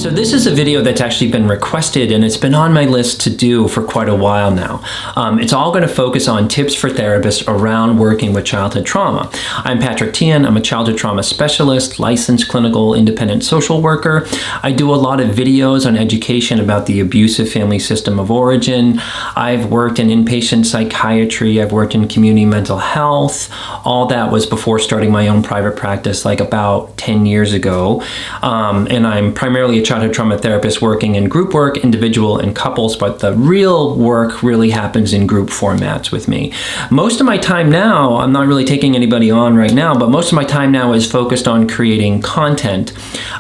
So this is a video that's actually been requested, and it's been on my list to do for quite a while now. It's all going to focus on tips for therapists around working with childhood trauma. I'm Patrick Tian. I'm a childhood trauma specialist, licensed clinical independent social worker. I do a lot of videos on education about the abusive family system of origin. I've worked in inpatient psychiatry. I've worked in community mental health. All that was before starting my own private practice like about 10 years ago. And I'm primarily a childhood trauma therapist working in group work, individual and couples, but the real work really happens in group formats with me. Most of my time now, I'm not really taking anybody on right now, but most of my time now is focused on creating content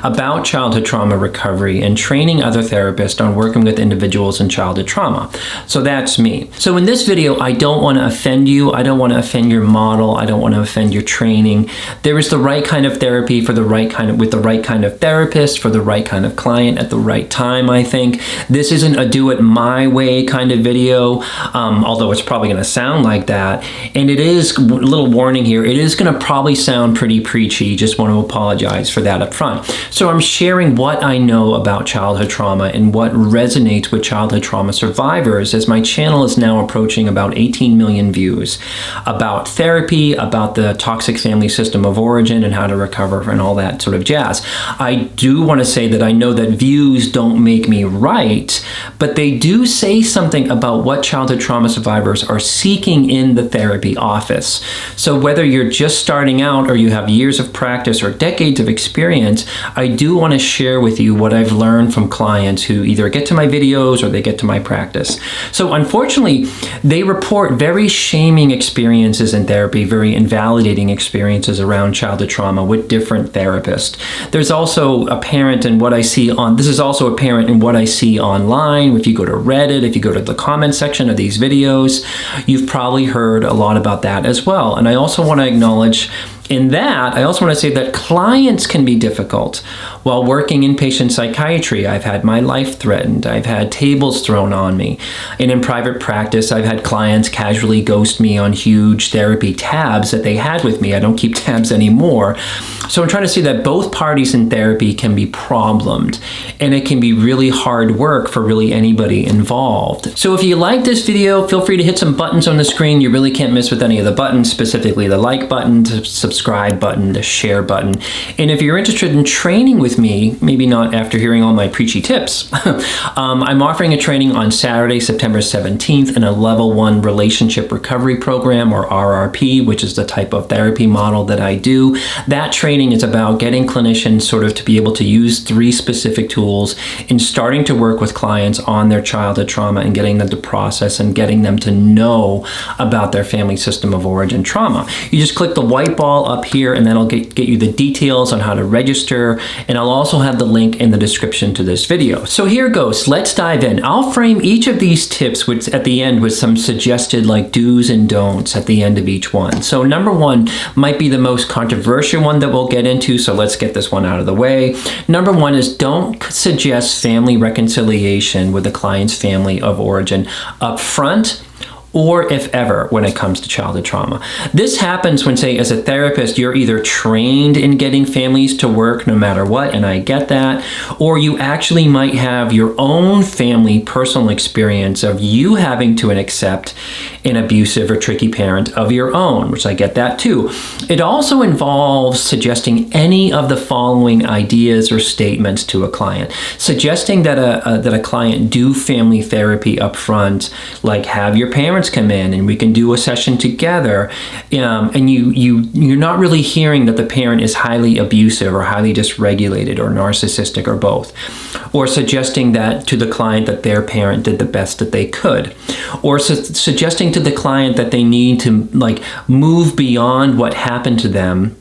about childhood trauma recovery and training other therapists on working with individuals in childhood trauma. So that's me. So in this video, I don't want to offend you. I don't want to offend your model. I don't want to offend your training. There is the right kind of therapy for the right kind of, with the right kind of therapist, for the right kind of client at the right time, I think. This isn't a do it my way kind of video, although it's probably going to sound like that. And it is, a little warning here, it is going to probably sound pretty preachy. Just want to apologize for that up front. So I'm sharing what I know about childhood trauma and what resonates with childhood trauma survivors, as my channel is now approaching about 18 million views, about therapy, about the toxic family system of origin and how to recover and all that sort of jazz. I do want to say that I know that views don't make me right, but they do say something about what childhood trauma survivors are seeking in the therapy office. So whether you're just starting out or you have years of practice or decades of experience, I do want to share with you what I've learned from clients who either get to my videos or they get to my practice. So unfortunately, they report very shaming experiences in therapy, very invalidating experiences around childhood trauma with different therapists. There's also apparent in what I see on, this is also apparent in what I see online. If you go to Reddit, if you go to the comment section of these videos, you've probably heard a lot about that as well. And I also want to acknowledge in that, I also want to say that clients can be difficult. While working in inpatient psychiatry, I've had my life threatened. I've had tables thrown on me. And in private practice, I've had clients casually ghost me on huge therapy tabs that they had with me. I don't keep tabs anymore. So I'm trying to say that both parties in therapy can be problemed, and it can be really hard work for really anybody involved. So if you like this video, feel free to hit some buttons on the screen. You really can't miss with any of the buttons, specifically the like button, the subscribe button, the share button. And if you're interested in training with me, maybe not after hearing all my preachy tips, I'm offering a training on Saturday, September 17th in a level 1 relationship recovery program, or RRP, which is the type of therapy model that I do. That training is about getting clinicians sort of to be able to use 3 specific tools in starting to work with clients on their childhood trauma and getting them to process and getting them to know about their family system of origin trauma. You just click the white ball up here, and that'll get you the details on how to register, and I'll also have the link in the description to this video. So here goes. Let's dive in. I'll frame each of these tips at the end with some suggested like do's and don'ts at the end of each one. So number 1 might be the most controversial one that we'll get into, so let's get this one out of the way. Number 1 is don't suggest family reconciliation with the client's family of origin up front, or if ever, when it comes to childhood trauma. This happens when, say, as a therapist, you're either trained in getting families to work no matter what, and I get that, or you actually might have your own family personal experience of you having to accept an abusive or tricky parent of your own, which I get that too. It also involves suggesting any of the following ideas or statements to a client. Suggesting that a client do family therapy up front, like have your parents come in and we can do a session together, and you're not really hearing that the parent is highly abusive or highly dysregulated or narcissistic or both, or suggesting that to the client that their parent did the best that they could, or suggesting to the client that they need to like move beyond what happened to them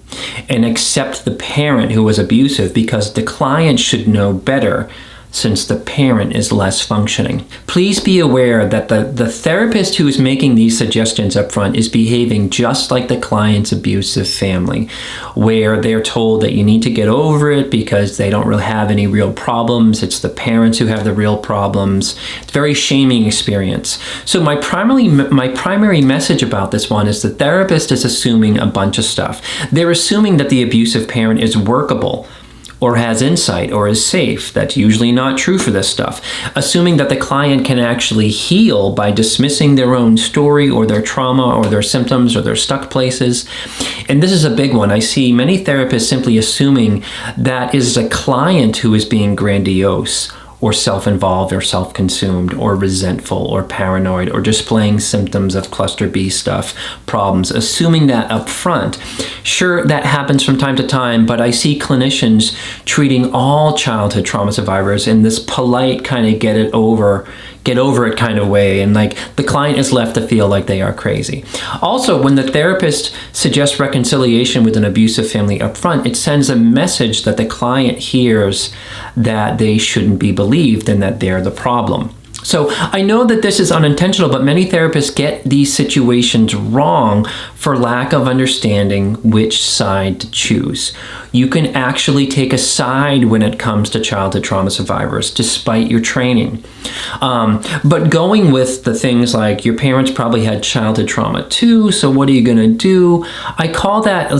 and accept the parent who was abusive because the client should know better since the parent is less functioning. Please be aware that the therapist who is making these suggestions up front is behaving just like the client's abusive family, where they're told that you need to get over it because they don't really have any real problems. It's the parents who have the real problems. It's a very shaming experience. So my primary message about this one is the therapist is assuming a bunch of stuff. They're assuming that the abusive parent is workable, or has insight or is safe. That's usually not true for this stuff. Assuming that the client can actually heal by dismissing their own story or their trauma or their symptoms or their stuck places. And this is a big one. I see many therapists simply assuming that it is a client who is being grandiose or self-involved or self-consumed or resentful or paranoid or displaying symptoms of cluster B stuff, problems, assuming that up front. Sure, that happens from time to time, but I see clinicians treating all childhood trauma survivors in this polite kind of get over it kind of way, and like the client is left to feel like they are crazy. Also, when the therapist suggests reconciliation with an abusive family up front, it sends a message that the client hears that they shouldn't be believed and that they're the problem. So I know that this is unintentional, but many therapists get these situations wrong for lack of understanding which side to choose. You can actually take a side when it comes to childhood trauma survivors, despite your training. But going with the things like your parents probably had childhood trauma too, so what are you gonna do? I call that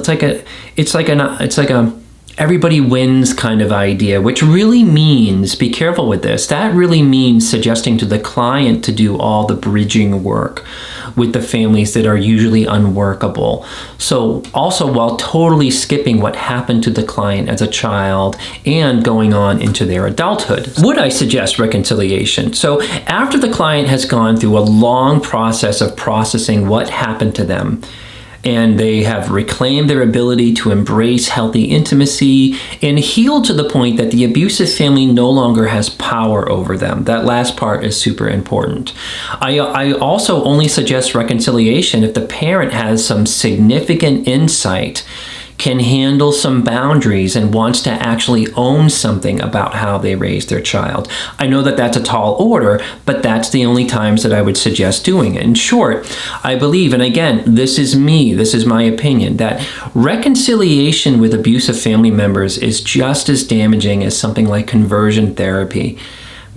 it's like a everybody wins kind of idea, which really means, be careful with this, that really means suggesting to the client to do all the bridging work with the families that are usually unworkable. So also while totally skipping what happened to the client as a child and going on into their adulthood. Would I suggest reconciliation? So after the client has gone through a long process of processing what happened to them, and they have reclaimed their ability to embrace healthy intimacy and heal to the point that the abusive family no longer has power over them. That last part is super important. I also only suggest reconciliation if the parent has some significant insight, can handle some boundaries, and wants to actually own something about how they raise their child. I know that that's a tall order, but that's the only times that I would suggest doing it. In short, I believe, and again, this is me, this is my opinion, that reconciliation with abusive family members is just as damaging as something like conversion therapy,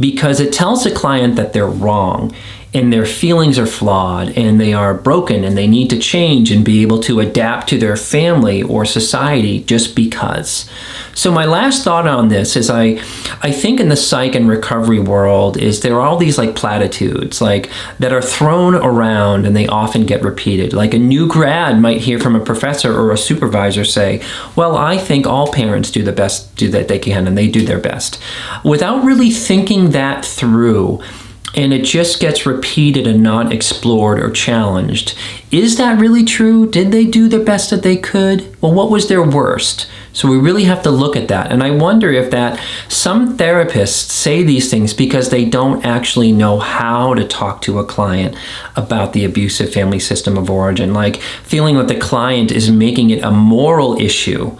because it tells the client that they're wrong and their feelings are flawed and they are broken and they need to change and be able to adapt to their family or society just because. So my last thought on this is I think in the psych and recovery world is there are all these like platitudes like that are thrown around and they often get repeated. Like a new grad might hear from a professor or a supervisor say, well, I think all parents do the best that they can and they do their best, without really thinking that through. And it just gets repeated and not explored or challenged. Is that really true? Did they do the best that they could? Well, what was their worst? So we really have to look at that. And I wonder if that some therapists say these things because they don't actually know how to talk to a client about the abusive family system of origin, like feeling that the client is making it a moral issue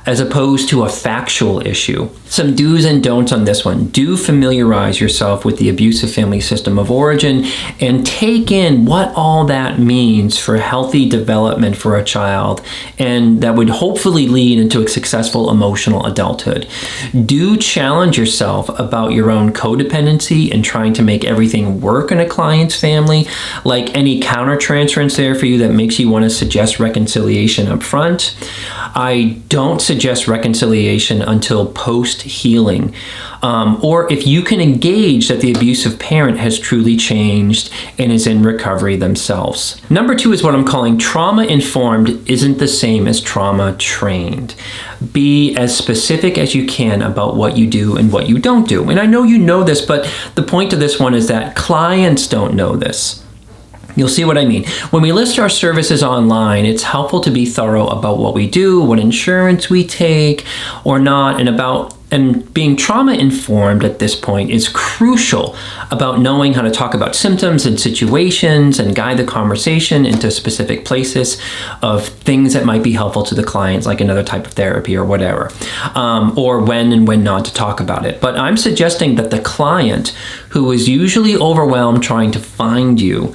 as opposed to a factual issue. Some do's and don'ts on this one. Do familiarize yourself with the abusive family system of origin and take in what all that means for healthy development for a child, and that would hopefully lead into a successful emotional adulthood. Do challenge yourself about your own codependency and trying to make everything work in a client's family, like any countertransference there for you that makes you want to suggest reconciliation up front. I don't suggest reconciliation until post-healing, or if you can engage that the abusive parent has truly changed and is in recovery themselves. Number 2 is what I'm calling trauma-informed isn't the same as trauma-trained. Be as specific as you can about what you do and what you don't do. And I know you know this, but the point of this one is that clients don't know this. You'll see what I mean. When we list our services online, it's helpful to be thorough about what we do, what insurance we take or not, and being trauma-informed at this point is crucial about knowing how to talk about symptoms and situations and guide the conversation into specific places of things that might be helpful to the clients, like another type of therapy or whatever, or when and when not to talk about it. But I'm suggesting that the client, who is usually overwhelmed trying to find you,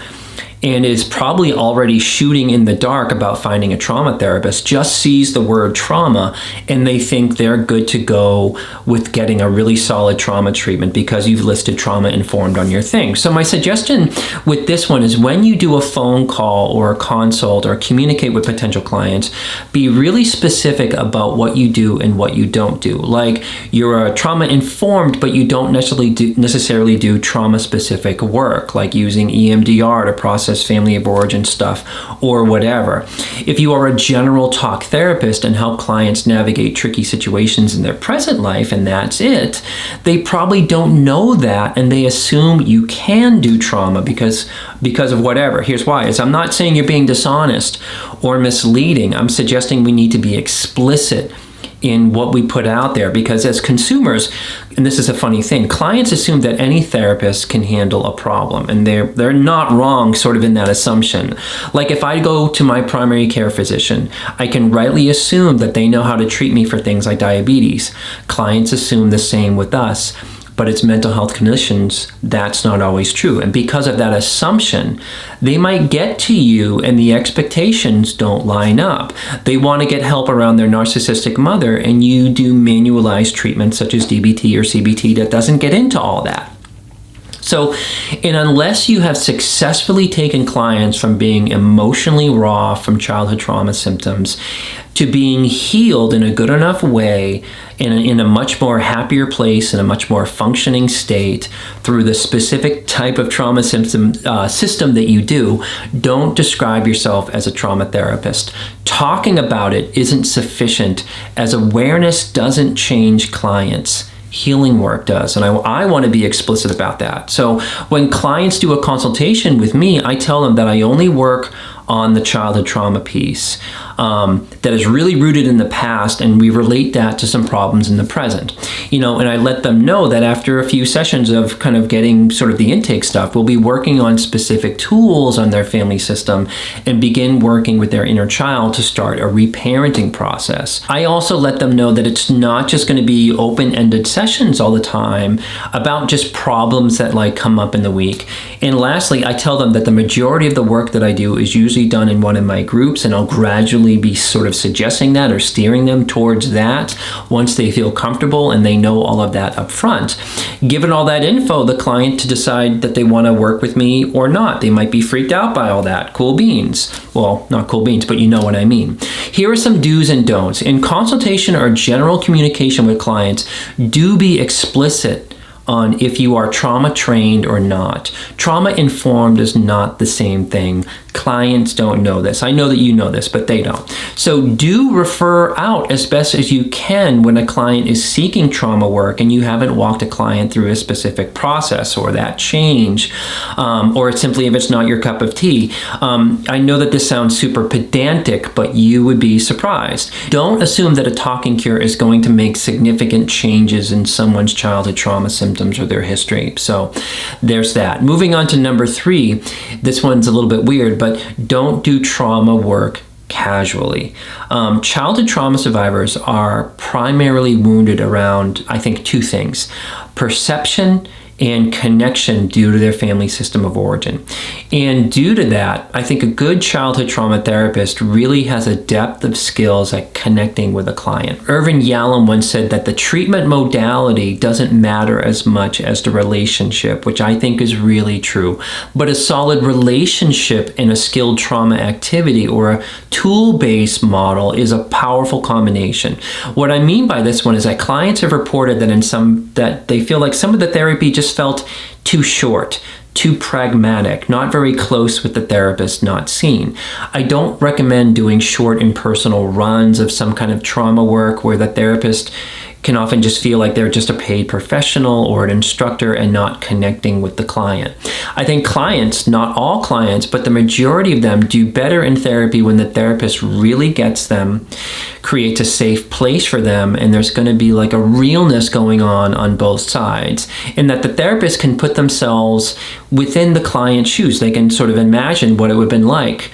and is probably already shooting in the dark about finding a trauma therapist, just sees the word trauma and they think they're good to go with getting a really solid trauma treatment because you've listed trauma informed on your thing. So my suggestion with this one is when you do a phone call or a consult or communicate with potential clients, be really specific about what you do and what you don't do. Like, you're a trauma informed, but you don't necessarily do trauma specific work, like using EMDR to process family of origin stuff or whatever. If you are a general talk therapist and help clients navigate tricky situations in their present life and that's it, they probably don't know that and they assume you can do trauma because of whatever. Here's why. I'm not saying you're being dishonest or misleading. I'm suggesting we need to be explicit in what we put out there, because as consumers, and this is a funny thing, clients assume that any therapist can handle a problem, and they're not wrong sort of in that assumption. Like, if I go to my primary care physician, I can rightly assume that they know how to treat me for things like diabetes. Clients assume the same with us. But it's mental health conditions, that's not always true. And because of that assumption, they might get to you and the expectations don't line up. They want to get help around their narcissistic mother, and you do manualized treatments such as DBT or CBT that doesn't get into all that. So, and unless you have successfully taken clients from being emotionally raw from childhood trauma symptoms to being healed in a good enough way, in a much more happier place, in a much more functioning state, through the specific type of trauma system that you do, don't describe yourself as a trauma therapist. Talking about it isn't sufficient, as awareness doesn't change clients. Healing work does, and I want to be explicit about that. So when clients do a consultation with me, I tell them that I only work on the childhood trauma piece that is really rooted in the past, and we relate that to some problems in the present. And I let them know that after a few sessions of kind of getting sort of the intake stuff, we'll be working on specific tools on their family system and begin working with their inner child to start a reparenting process. I also let them know that it's not just going to be open-ended sessions all the time about just problems that come up in the week. And lastly, I tell them that the majority of the work that I do is usually done in one of my groups, and I'll gradually be sort of suggesting that or steering them towards that once they feel comfortable and they know all of that up front. Given all that info, the client to decide that they want to work with me or not. They might be freaked out by all that. Cool beans. Well, not cool beans, but you know what I mean. Here are some do's and don'ts. In consultation or general communication with clients, do be explicit on if you are trauma trained or not. Trauma informed is not the same thing. Clients don't know this. I know that you know this, but they don't. So do refer out as best as you can when a client is seeking trauma work and you haven't walked a client through a specific process or that change, or simply if it's not your cup of tea. I know that this sounds super pedantic, but you would be surprised. Don't assume that a talking cure is going to make significant changes in someone's childhood trauma symptoms or their history. So there's that. Moving on to number 3. This one's a little bit weird, but don't do trauma work casually. Childhood trauma survivors are primarily wounded around, I think, 2 things: perception and connection due to their family system of origin. And due to that, I think a good childhood trauma therapist really has a depth of skills at connecting with a client. Irvin Yalom once said that the treatment modality doesn't matter as much as the relationship, which I think is really true. But a solid relationship in a skilled trauma activity or a tool-based model is a powerful combination. What I mean by this one is that clients have reported that they feel like some of the therapy just felt too short, too pragmatic, not very close with the therapist, not seen. I don't recommend doing short impersonal runs of some kind of trauma work where the therapist can often just feel like they're just a paid professional or an instructor and not connecting with the client. I think clients, not all clients, but the majority of them do better in therapy when the therapist really gets them, creates a safe place for them, and there's going to be like a realness going on both sides, and that the therapist can put themselves within the client's shoes. They can sort of imagine what it would have been like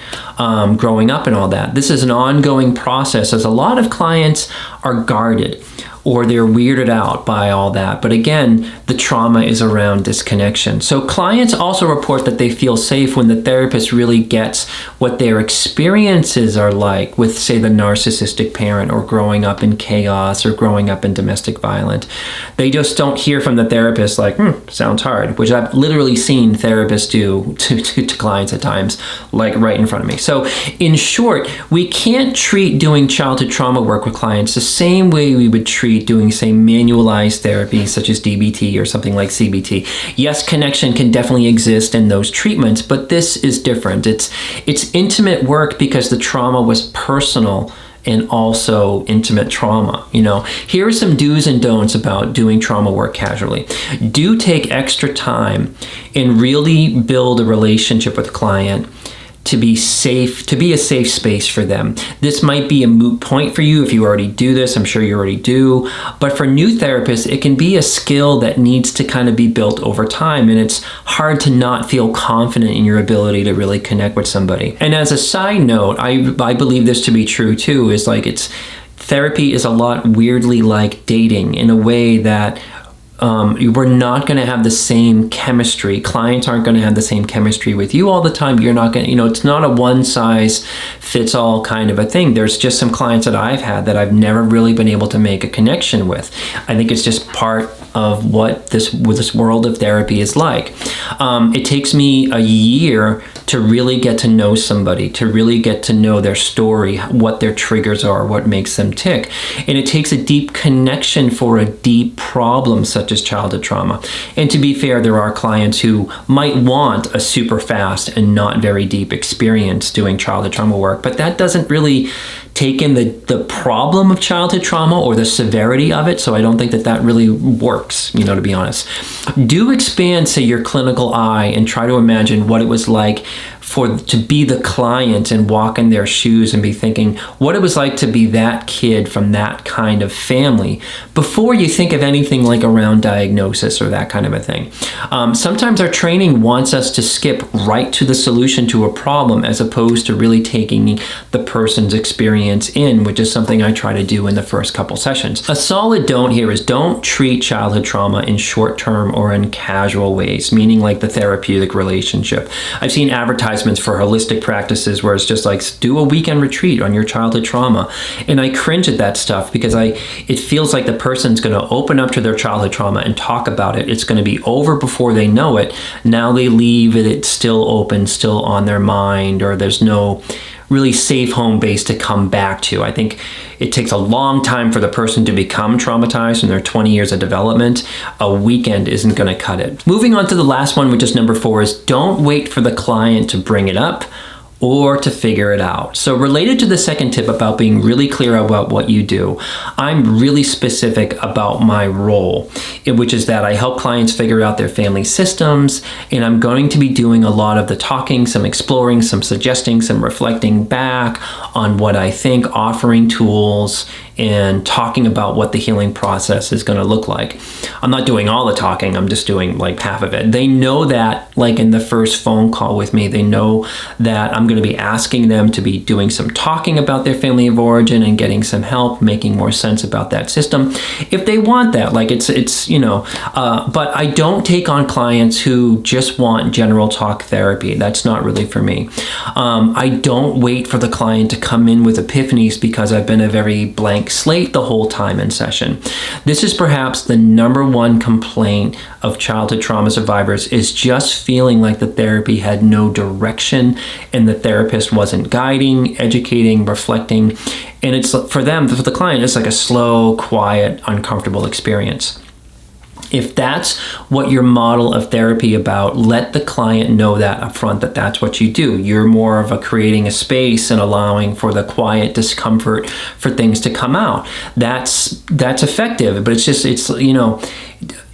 growing up and all that. This is an ongoing process, as a lot of clients are guarded. or they're weirded out by all that. But again, the trauma is around disconnection. So clients also report that they feel safe when the therapist really gets what their experiences are like with, say, the narcissistic parent, or growing up in chaos, or growing up in domestic violence. They just don't hear from the therapist like, sounds hard, which I've literally seen therapists do to clients at times, like right in front of me. So in short, we can't treat doing childhood trauma work with clients the same way we would treat doing, say, manualized therapy such as DBT or something like CBT. Yes, connection can definitely exist in those treatments, but this is different. It's intimate work because the trauma was personal and also intimate trauma. Here are some do's and don'ts about doing trauma work casually. Do take extra time and really build a relationship with the client to be safe, to be a safe space for them. This might be a moot point for you if you already do this. I'm sure you already do. But for new therapists, it can be a skill that needs to kind of be built over time. And it's hard to not feel confident in your ability to really connect with somebody. And as a side note, I believe this to be true too, is like therapy is a lot weirdly like dating in a way that we're not going to have the same chemistry. Clients aren't going to have the same chemistry with you all the time. You're not going to, it's not a one size fits all kind of a thing. There's just some clients that I've had that I've never really been able to make a connection with. I think it's just part of what this world of therapy is like. It takes me a year to really get to know somebody, to really get to know their story, what their triggers are, what makes them tick. And it takes a deep connection for a deep problem such as childhood trauma. And to be fair, there are clients who might want a super fast and not very deep experience doing childhood trauma work, but that doesn't really take in the problem of childhood trauma or the severity of it. So I don't think that really works, to be honest. Do expand, say, your clinical eye and try to imagine what it was like to be the client and walk in their shoes and be thinking what it was like to be that kid from that kind of family before you think of anything like around diagnosis or that kind of a thing. Sometimes our training wants us to skip right to the solution to a problem as opposed to really taking the person's experience in, which is something I try to do in the first couple sessions. A solid don't here is don't treat childhood trauma in short-term or in casual ways, meaning like the therapeutic relationship. I've seen advertisements for holistic practices where it's just like, do a weekend retreat on your childhood trauma. And I cringe at that stuff because it feels like the person's going to open up to their childhood trauma and talk about it. It's going to be over before they know it. Now they leave it, it's still open, still on their mind, or there's no really safe home base to come back to. I think it takes a long time for the person to become traumatized in their 20 years of development. A weekend isn't going to cut it. Moving on to the last one, which is number 4, is don't wait for the client to bring it up or to figure it out. So related to the second tip about being really clear about what you do, I'm really specific about my role, which is that I help clients figure out their family systems, and I'm going to be doing a lot of the talking, some exploring, some suggesting, some reflecting back on what I think, offering tools, and talking about what the healing process is going to look like. I'm not doing all the talking, I'm just doing like half of it. They know that, like in the first phone call with me, they know that I'm going to be asking them to be doing some talking about their family of origin and getting some help, making more sense about that system. If they want that, like it's but I don't take on clients who just want general talk therapy. That's not really for me. I don't wait for the client to come in with epiphanies because I've been a very blank slate the whole time in session. This is perhaps the number one complaint of childhood trauma survivors, is just feeling like the therapy had no direction and the therapist wasn't guiding, educating, reflecting. And it's for them, for the client, it's like a slow, quiet, uncomfortable experience. If that's what your model of therapy about, let the client know that up front, that that's what you do. You're more of a creating a space and allowing for the quiet discomfort for things to come out. That's effective, but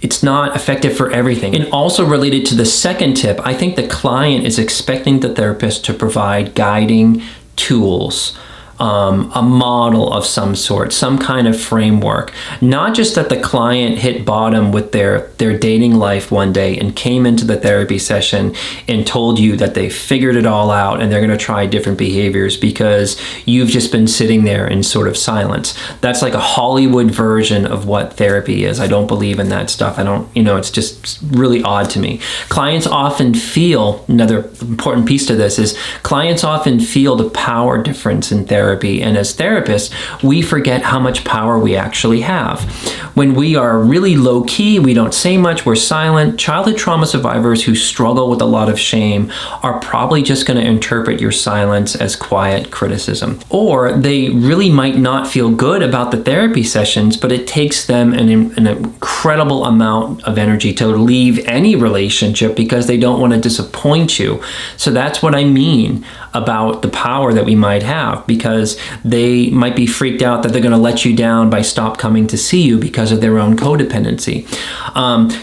it's not effective for everything. And also related to the second tip, I think the client is expecting the therapist to provide guiding tools a model of some sort, some kind of framework. Not just that the client hit bottom with their dating life one day and came into the therapy session and told you that they figured it all out and they're going to try different behaviors because you've just been sitting there in sort of silence. That's like a Hollywood version of what therapy is. I don't believe in that stuff. I don't, it's just really odd to me. Clients often feel, another important piece to this is, clients often feel the power difference in therapy. And as therapists, we forget how much power we actually have. When we are really low key, we don't say much, we're silent. Childhood trauma survivors who struggle with a lot of shame are probably just going to interpret your silence as quiet criticism. Or they really might not feel good about the therapy sessions, but it takes them an incredible amount of energy to leave any relationship because they don't want to disappoint you. So that's what I mean about the power that we might have, because they might be freaked out that they're going to let you down by stop coming to see you because of their own codependency.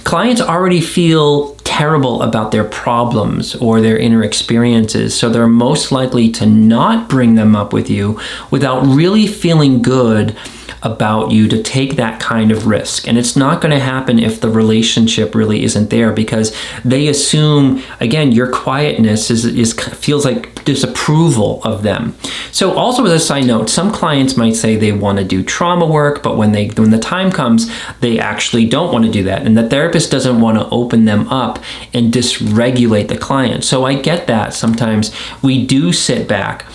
Clients already feel terrible about their problems or their inner experiences, so they're most likely to not bring them up with you without really feeling good about you to take that kind of risk. And it's not going to happen if the relationship really isn't there, because they assume, again, your quietness feels like disapproval of them. So also as a side note, some clients might say they want to do trauma work, but when the time comes, they actually don't want to do that. And the therapist doesn't want to open them up and dysregulate the client. So I get that. Sometimes we do sit back,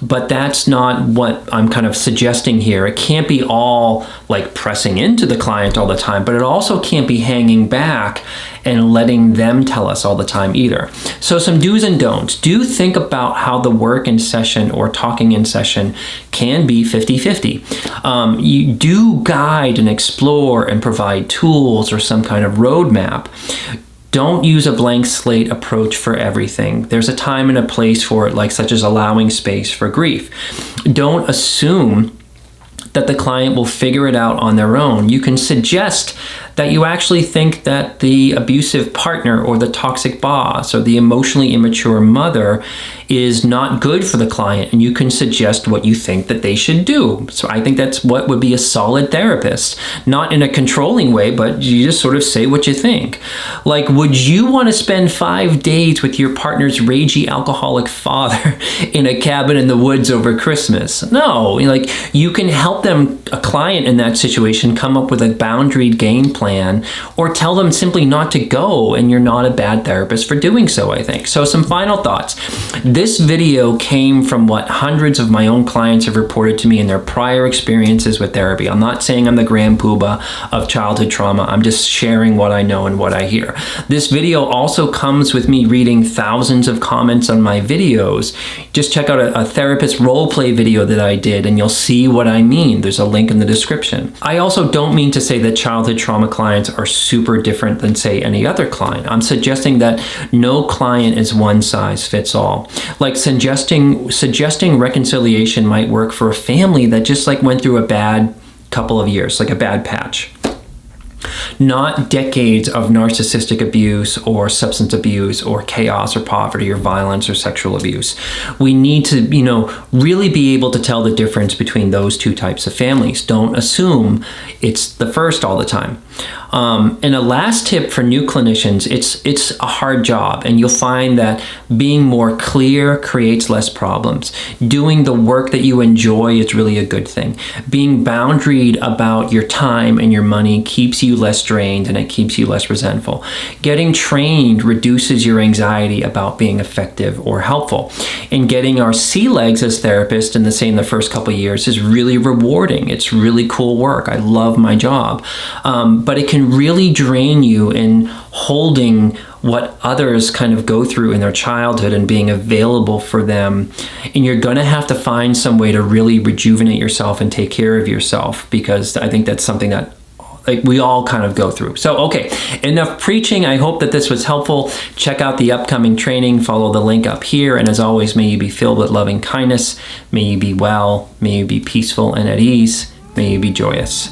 but that's not what I'm kind of suggesting here. It can't be all like pressing into the client all the time, but it also can't be hanging back and letting them tell us all the time either. So some do's and don'ts. Do think about how the work in session or talking in session can be 50-50. You do guide and explore and provide tools or some kind of roadmap. Don't use a blank slate approach for everything. There's a time and a place for it, like such as allowing space for grief. Don't assume that the client will figure it out on their own. You can suggest that you actually think that the abusive partner or the toxic boss or the emotionally immature mother is not good for the client, and you can suggest what you think that they should do. So I think that's what would be a solid therapist. Not in a controlling way, but you just sort of say what you think. Like, would you want to spend 5 days with your partner's ragey alcoholic father in a cabin in the woods over Christmas? No, like, you can help them, a client in that situation, come up with a boundaried game plan, or tell them simply not to go, and you're not a bad therapist for doing so, I think. So some final thoughts. This video came from what hundreds of my own clients have reported to me in their prior experiences with therapy. I'm not saying I'm the grand poobah of childhood trauma. I'm just sharing what I know and what I hear. This video also comes with me reading thousands of comments on my videos. Just check out a therapist role play video that I did, and you'll see what I mean. There's a link in the description. I also don't mean to say that childhood trauma clients are super different than, say, any other client. I'm suggesting that no client is one size fits all. Like suggesting reconciliation might work for a family that just like went through a bad couple of years, like a bad patch. Not decades of narcissistic abuse or substance abuse or chaos or poverty or violence or sexual abuse. We need to, really be able to tell the difference between those two types of families. Don't assume it's the first all the time. And a last tip for new clinicians, it's a hard job, and you'll find that being more clear creates less problems. Doing the work that you enjoy is really a good thing. Being boundaried about your time and your money keeps you less drained, and it keeps you less resentful. Getting trained reduces your anxiety about being effective or helpful. And getting our sea legs as therapists in the first couple of years is really rewarding. It's really cool work. I love my job. But it can really drain you in holding what others kind of go through in their childhood and being available for them. And you're going to have to find some way to really rejuvenate yourself and take care of yourself, because I think that's something that we all kind of go through. So, okay, enough preaching. I hope that this was helpful. Check out the upcoming training. Follow the link up here. And as always, may you be filled with loving kindness. May you be well. May you be peaceful and at ease. May you be joyous.